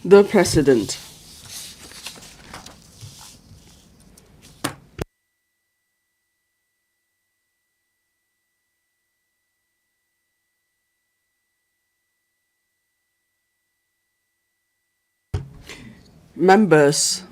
The President. Members,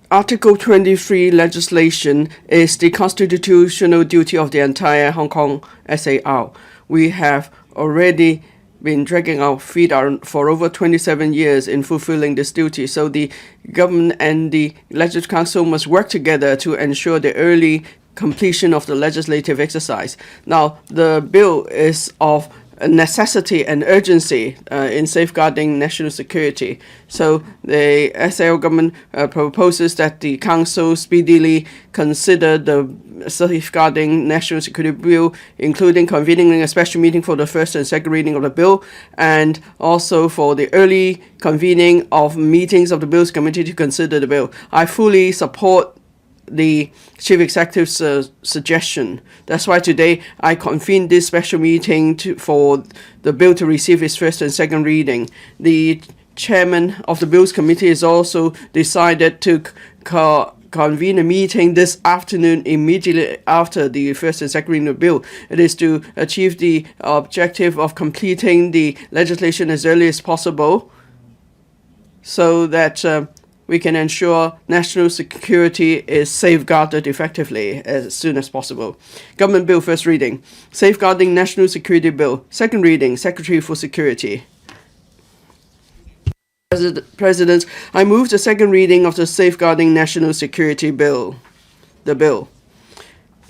Article 23 legislation is the constitutional duty of the entire Hong Kong SAR. We have already been dragging our feet for over 27 years in fulfilling this duty. So the government and the Legislative Council must work together to ensure the early completion of the legislative exercise. Now, the bill is of necessity and urgency in safeguarding national security. So the SAR government proposes that the Council speedily consider the safeguarding national security bill, including convening a special meeting for the first and second reading of the bill, and also for the early convening of meetings of the Bills Committee to consider the bill. I fully support the Chief Executive's suggestion. That's why today I convened this special meeting for the bill to receive its first and second reading. The chairman of the Bills Committee has also decided to convene a meeting this afternoon immediately after the first and second reading of the bill. It is to achieve the objective of completing the legislation as early as possible so that we can ensure national security is safeguarded effectively as soon as possible. Government Bill, first reading. Safeguarding National Security Bill. Second reading, Secretary for Security. President, I move the second reading of the Safeguarding National Security Bill. The bill.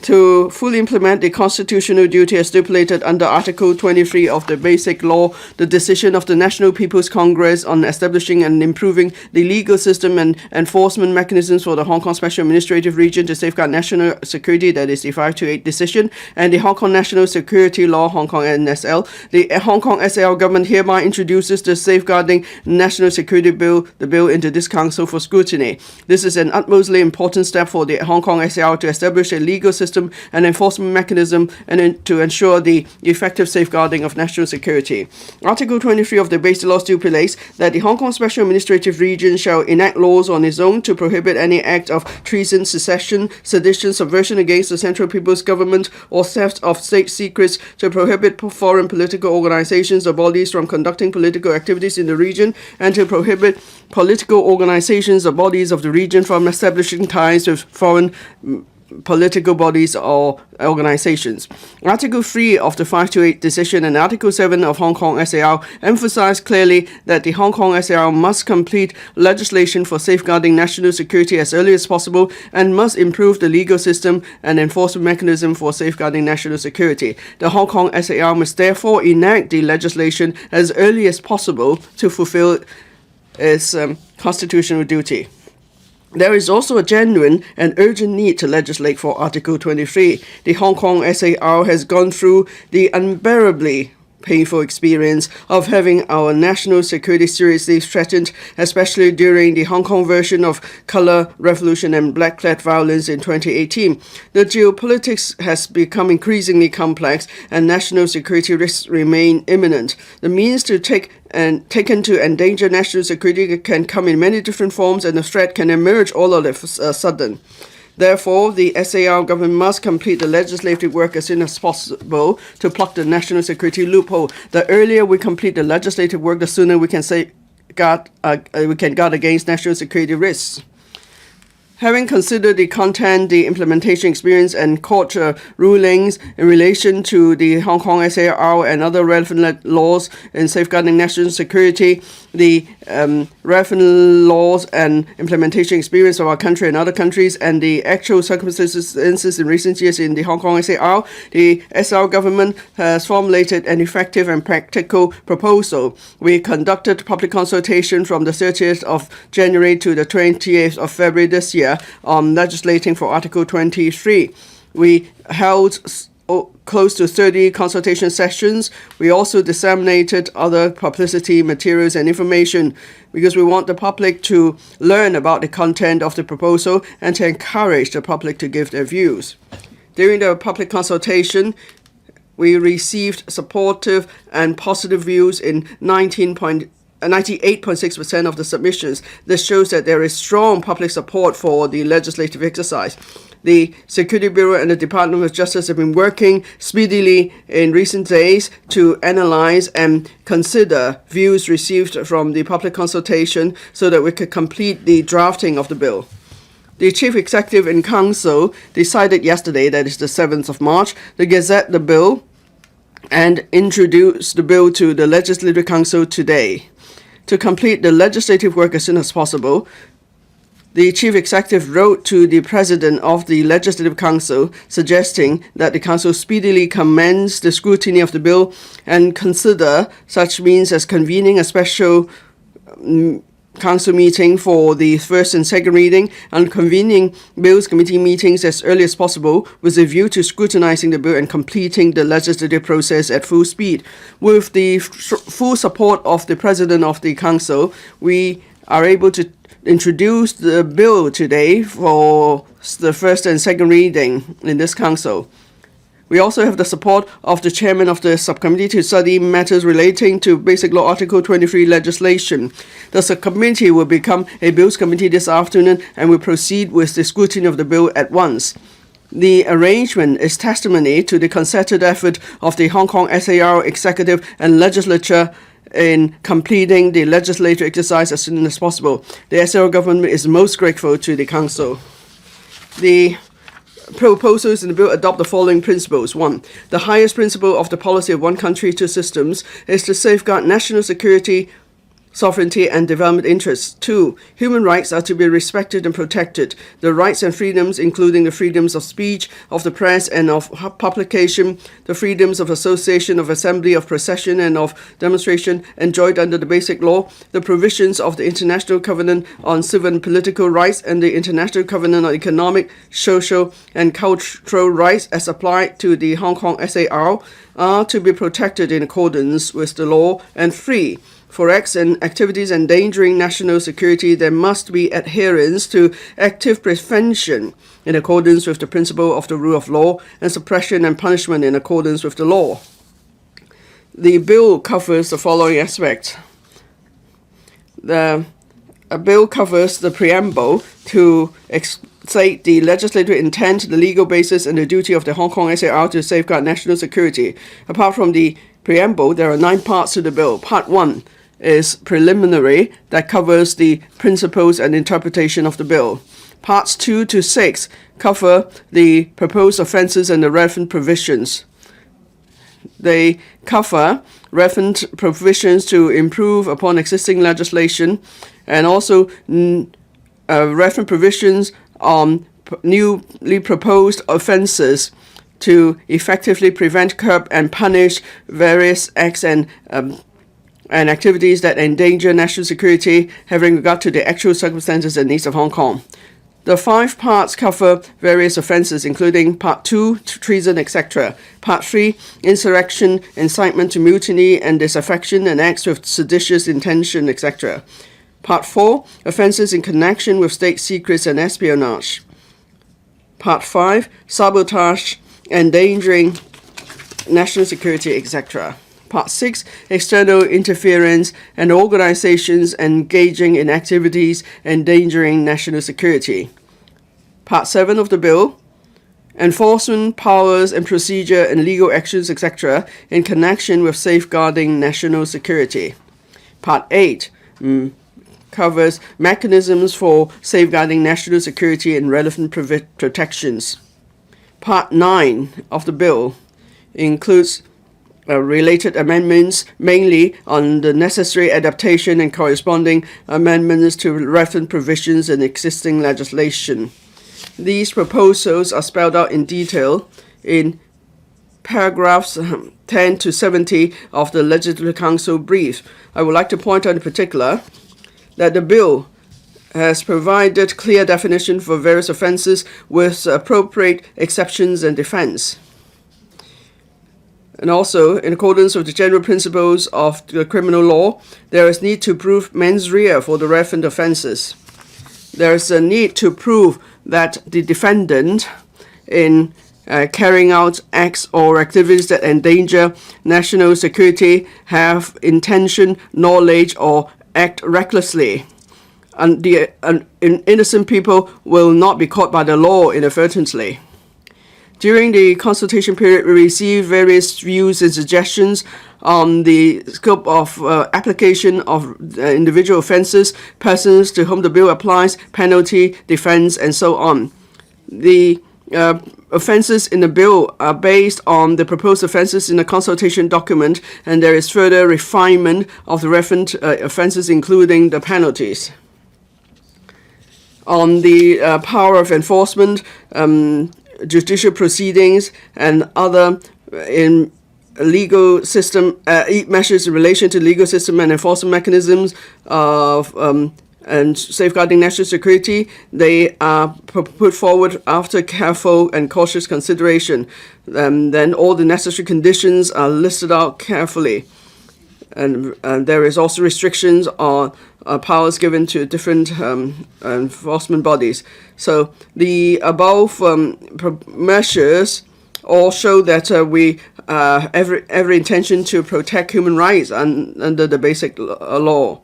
To fully implement the constitutional duty as stipulated under Article 23 of the Basic Law, the decision of the National People's Congress on establishing and improving the legal system and enforcement mechanisms for the Hong Kong Special Administrative Region to safeguard national security, that is the 528 decision, and the Hong Kong National Security Law, Hong Kong NSL. The Hong Kong SAR government hereby introduces the Safeguarding National Security Bill, the bill, into this council for scrutiny. This is an utmostly important step for the Hong Kong SAR to establish a legal system and enforcement mechanism and to ensure the effective safeguarding of national security. Article 23 of the Basic Law stipulates that the Hong Kong Special Administrative Region shall enact laws on its own to prohibit any act of treason, secession, sedition, subversion against the Central People's Government, or theft of state secrets, to prohibit foreign political organizations or bodies from conducting political activities in the region, and to prohibit political organizations or bodies of the region from establishing ties with foreign political bodies or organizations. Article 3 of the 528 decision and Article 7 of Hong Kong SAR emphasize clearly that the Hong Kong SAR must complete legislation for safeguarding national security as early as possible and must improve the legal system and enforcement mechanism for safeguarding national security. The Hong Kong SAR must therefore enact the legislation as early as possible to fulfill its constitutional duty. There is also a genuine and urgent need to legislate for Article 23. The Hong Kong SAR has gone through the unbearably painful experience of having our national security seriously threatened, especially during the Hong Kong version of Colour Revolution and Black Flag violence in 2018. The geopolitics has become increasingly complex and national security risks remain imminent. The means to taken to endanger national security can come in many different forms, and the threat can emerge all of a sudden. Therefore, the SAR government must complete the legislative work as soon as possible to plug the national security loophole. The earlier we complete the legislative work, the sooner we can guard against national security risks. Having considered the content, the implementation experience, and court rulings in relation to the Hong Kong SAR and other relevant laws in safeguarding national security, the relevant laws and implementation experience of our country and other countries, and the actual circumstances in recent years in the Hong Kong SAR, the SAR government has formulated an effective and practical proposal. We conducted public consultation from the 30th of January to the 20th of February this year on legislating for Article 23. We held close to 30 consultation sessions. We also disseminated other publicity materials and information because we want the public to learn about the content of the proposal and to encourage the public to give their views. During the public consultation, we received supportive and positive views in 98.6% of the submissions. This shows that there is strong public support for the legislative exercise. The Security Bureau and the Department of Justice have been working speedily in recent days to analyze and consider views received from the public consultation so that we could complete the drafting of the bill. The Chief Executive in Council decided yesterday, that is the 7th of March, to gazette the bill and introduce the bill to the Legislative Council today. To complete the legislative work as soon as possible, the Chief Executive wrote to the President of the Legislative Council suggesting that the Council speedily commence the scrutiny of the bill and consider such means as convening a special Council meeting for the first and second reading and convening Bills Committee meetings as early as possible with a view to scrutinizing the bill and completing the legislative process at full speed. With the full support of the President of the Council, we are able to introduce the bill today for the first and second reading in this Council. We also have the support of the chairman of the subcommittee to study matters relating to Basic Law Article 23 legislation. The subcommittee will become a Bills Committee this afternoon and will proceed with the scrutiny of the bill at once. The arrangement is testimony to the concerted effort of the Hong Kong SAR Executive and Legislature in completing the legislative exercise as soon as possible. The SAR government is most grateful to the Council. The proposals in the bill adopt the following principles. 1. The highest principle of the policy of one country, two systems is to safeguard national security, sovereignty and development interests. 2. Human rights are to be respected and protected. The rights and freedoms, including the freedoms of speech, of the press and of publication, the freedoms of association, of assembly, of procession and of demonstration enjoyed under the Basic Law, the provisions of the International Covenant on Civil and Political Rights and the International Covenant on Economic, Social and Cultural Rights as applied to the Hong Kong SAR are to be protected in accordance with the law. And 3. For acts and activities endangering national security, there must be adherence to active prevention in accordance with the principle of the rule of law and suppression and punishment in accordance with the law. The bill covers the following aspects. The bill covers the preamble to state the legislative intent, the legal basis, and the duty of the Hong Kong SAR to safeguard national security. Apart from the preamble, there are 9 parts to the bill. Part 1 is preliminary, that covers the principles and interpretation of the bill. Parts 2 to 6 cover the proposed offences and the relevant provisions. They cover relevant provisions to improve upon existing legislation and also relevant provisions on newly proposed offences to effectively prevent, curb and punish various acts and activities that endanger national security, having regard to the actual circumstances and needs of Hong Kong. The 5 parts cover various offences, including Part 2, treason, etc. Part 3, insurrection, incitement to mutiny and disaffection, and acts with seditious intention, etc. Part 4, offences in connection with state secrets and espionage. Part 5, sabotage, endangering national security, etc. Part 6, external interference and organizations engaging in activities endangering national security. Part 7 of the bill, enforcement powers and procedure and legal actions, etc., in connection with safeguarding national security. Part 8 covers mechanisms for safeguarding national security and relevant protections. Part 9 of the bill includes related amendments, mainly on the necessary adaptation and corresponding amendments to relevant provisions in existing legislation. These proposals are spelled out in detail in paragraphs 10 to 70 of the Legislative Council brief. I would like to point out in particular that the bill has provided clear definition for various offences with appropriate exceptions and defence. And also, in accordance with the general principles of the criminal law, there is need to prove mens rea for the relevant offences. There is a need to prove that the defendant in carrying out acts or activities that endanger national security, have intention, knowledge, or act recklessly. And innocent people will not be caught by the law inadvertently. During the consultation period, we received various views and suggestions on the scope of application of individual offences, persons to whom the bill applies, penalty, defence, and so on. The offences in the bill are based on the proposed offences in the consultation document, and there is further refinement of the relevant offences, including the penalties. On the power of enforcement, judicial proceedings, and other in legal system measures in relation to legal system and enforcement mechanisms of and safeguarding national security, they are put forward after careful and cautious consideration. Then all the necessary conditions are listed out carefully. And there is also restrictions on powers given to different enforcement bodies. So the above measures all show that we every intention to protect human rights under the basic law.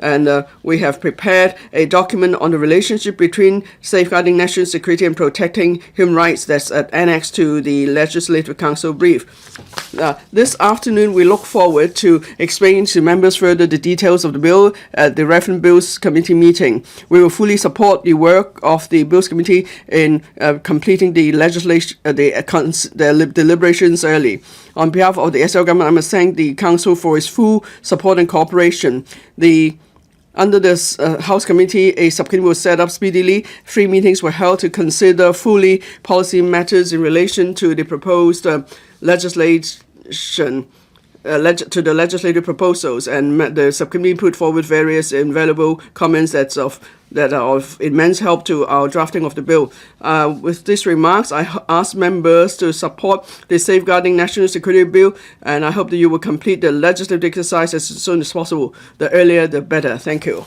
And we have prepared a document on the relationship between safeguarding national security and protecting human rights that's annexed to the Legislative Council brief. This afternoon, we look forward to explaining to members further the details of the bill at the Relevant Bills Committee meeting. We will fully support the work of the Bills Committee in completing the deliberations early. On behalf of the SL government, I must thank the Council for its full support and cooperation. Under this House Committee, a subcommittee was set up speedily. 3 meetings were held to consider fully policy matters in relation to the proposed legislation, to the legislative proposals, and the subcommittee put forward various invaluable comments that are of immense help to our drafting of the bill. With these remarks, I ask members to support the Safeguarding National Security Bill, and I hope that you will complete the legislative exercise as soon as possible. The earlier, the better. Thank you.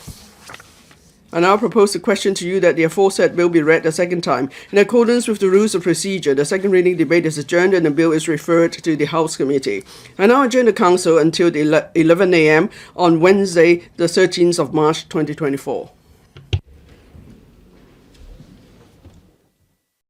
I now propose the question to you that the aforesaid bill be read a second time. In accordance with the rules of procedure, the second reading debate is adjourned and the bill is referred to the House Committee. I now adjourn the Council until 11 a.m. on Wednesday, the 13th of March, 2024.